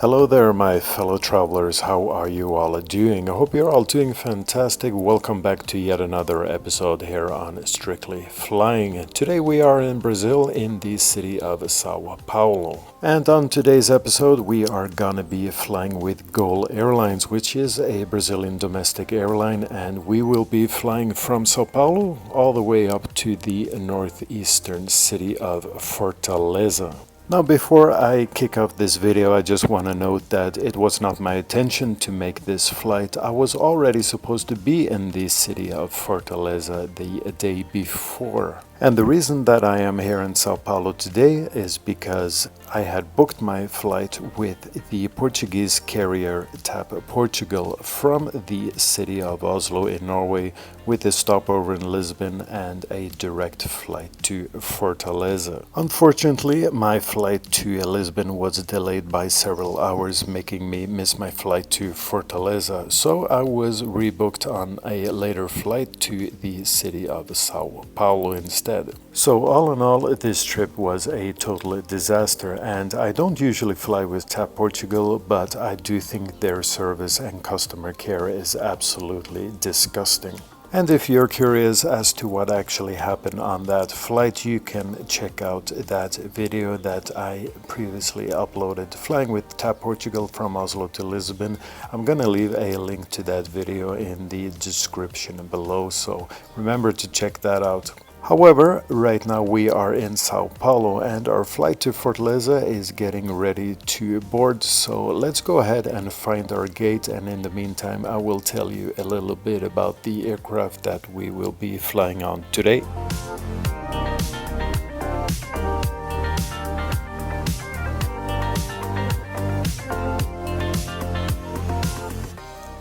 Hello there, my fellow travelers. How are you all doing? I hope you're all doing fantastic. Welcome back to yet another episode here on Strictly Flying. Today we are in Brazil, in the city of São Paulo. And on today's episode, we are gonna be flying with GOL Airlines, which is a Brazilian domestic airline, and we will be flying from São Paulo all the way up to the northeastern city of Fortaleza. Now, before I kick off this video, I just want to note that it was not my intention to make this flight. I was already supposed to be in the city of Fortaleza the day before. And the reason that I am here in São Paulo today is because I had booked my flight with the Portuguese carrier TAP Portugal from the city of Oslo in Norway, with a stopover in Lisbon and a direct flight to Fortaleza. Unfortunately, my flight to Lisbon was delayed by several hours, making me miss my flight to Fortaleza, so I was rebooked on a later flight to the city of São Paulo instead. So all in all, this trip was a total disaster, and I don't usually fly with TAP Portugal, but I do think their service and customer care is absolutely disgusting. And if you're curious as to what actually happened on that flight, you can check out that video that I previously uploaded, flying with TAP Portugal from Oslo to Lisbon. I'm gonna leave a link to that video in the description below, so remember to check that out. However, right now we are in São Paulo and our flight to Fortaleza is getting ready to board, so let's go ahead and find our gate, and in the meantime I will tell you a little bit about the aircraft that we will be flying on today.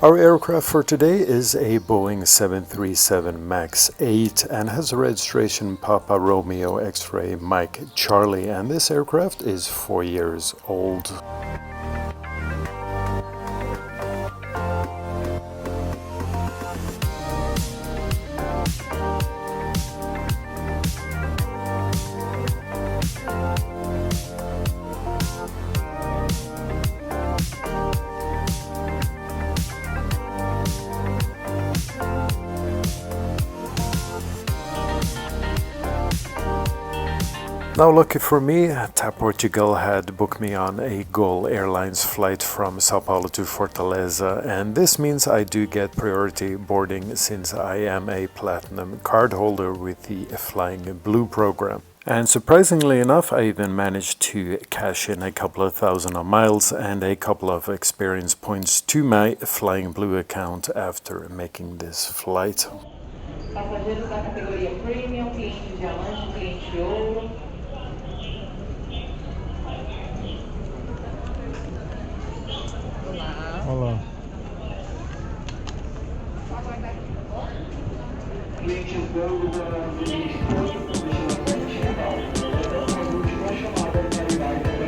Our aircraft for today is a Boeing 737 MAX 8 and has a registration Papa Romeo X-Ray Mike Charlie, and this aircraft is 4 years old. Now, lucky for me, TAP Portugal had booked me on a GOL Airlines flight from São Paulo to Fortaleza, and this means I do get priority boarding since I am a platinum card holder with the Flying Blue program. And surprisingly enough, I even managed to cash in a couple of thousand miles and a couple of experience points to my Flying Blue account after making this flight. Passageiros da categoria Premium, cliente diamante, cliente ouro. Olá. Clientes dando da Lisbon, a última chamada de realidade.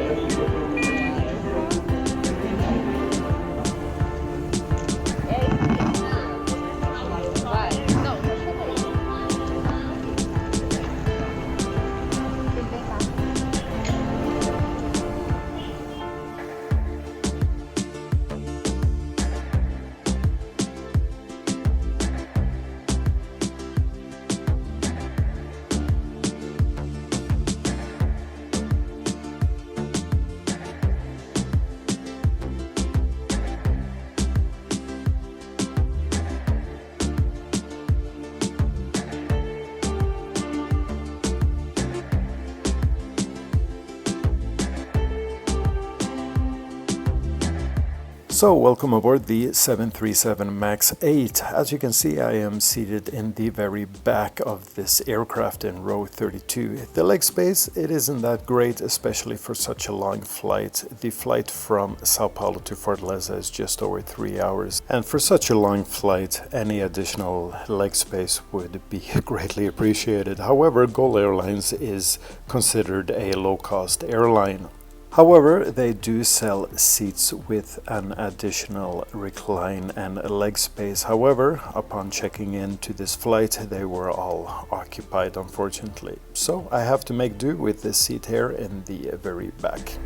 So, welcome aboard the 737 MAX 8. As you can see, I am seated in the very back of this aircraft in row 32. The leg space, it isn't that great, especially for such a long flight. The flight from São Paulo to Fortaleza is just over 3 hours. And for such a long flight, any additional leg space would be greatly appreciated. However, GOL Airlines is considered a low-cost airline. However, they do sell seats with an additional recline and leg space. However, upon checking into this flight, they were all occupied, unfortunately. So I have to make do with this seat here in the very back.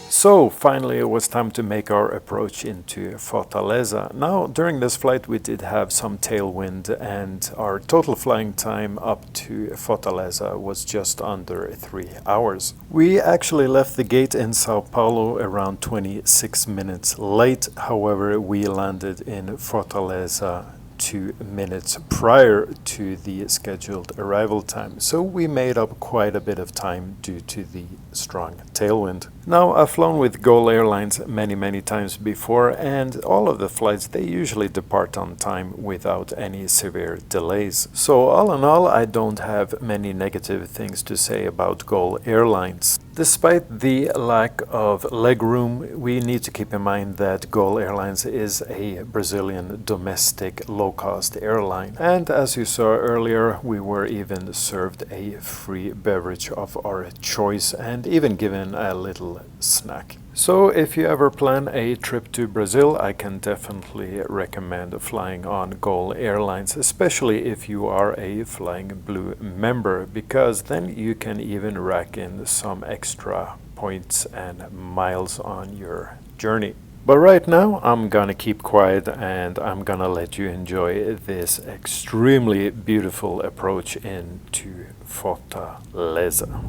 So finally it was time to make our approach into Fortaleza. Now during this flight we did have some tailwind and our total flying time up to Fortaleza was just under 3 hours. We actually left the gate in São Paulo around 26 minutes late, however we landed in Fortaleza 2 minutes prior to the scheduled arrival time, so we made up quite a bit of time due to the strong tailwind. Now, I've flown with GOL Airlines many times before, and all of the flights, they usually depart on time without any severe delays. So all in all, I don't have many negative things to say about GOL Airlines. Despite the lack of legroom, we need to keep in mind that GOL Airlines is a Brazilian domestic low-cost airline. And as you saw earlier, we were even served a free beverage of our choice and even given a little snack. So if you ever plan a trip to Brazil, I can definitely recommend flying on GOL Airlines, especially if you are a Flying Blue member, because then you can even rack in some extra points and miles on your journey. But right now, I'm gonna keep quiet and I'm gonna let you enjoy this extremely beautiful approach into Fortaleza.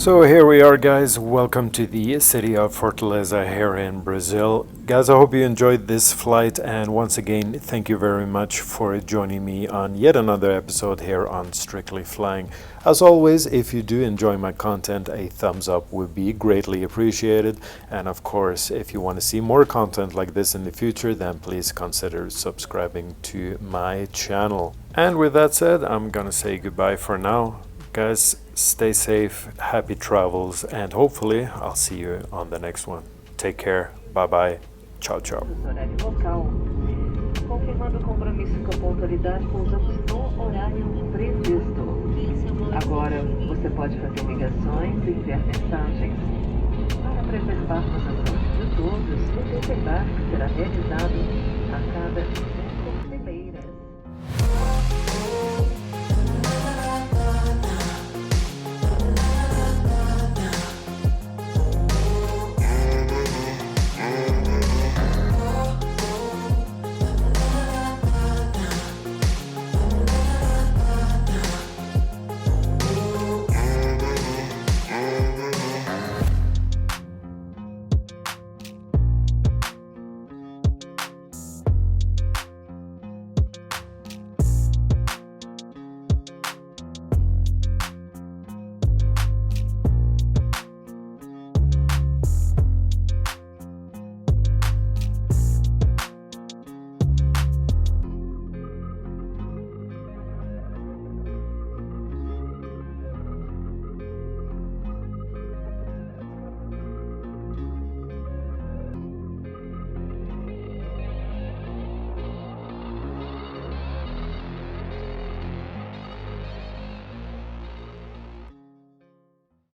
So here we are, guys. Welcome to the city of Fortaleza here in Brazil. Guys, I hope you enjoyed this flight, and once again, thank you very much for joining me on yet another episode here on Strictly Flying. As always, if you do enjoy my content, a thumbs up would be greatly appreciated. And of course, if you want to see more content like this in the future, then please consider subscribing to my channel. And with that said, I'm gonna say goodbye for now. Guys, stay safe, happy travels, and hopefully I'll see you on the next one. Take care, bye bye, ciao ciao. Horário local. Confirmando o compromisso com a pontualidade, pousamos no horário previsto. Agora você pode fazer ligações e enviar mensagens. Para preservarmos a saúde de todos, o desembarque será realizado a cada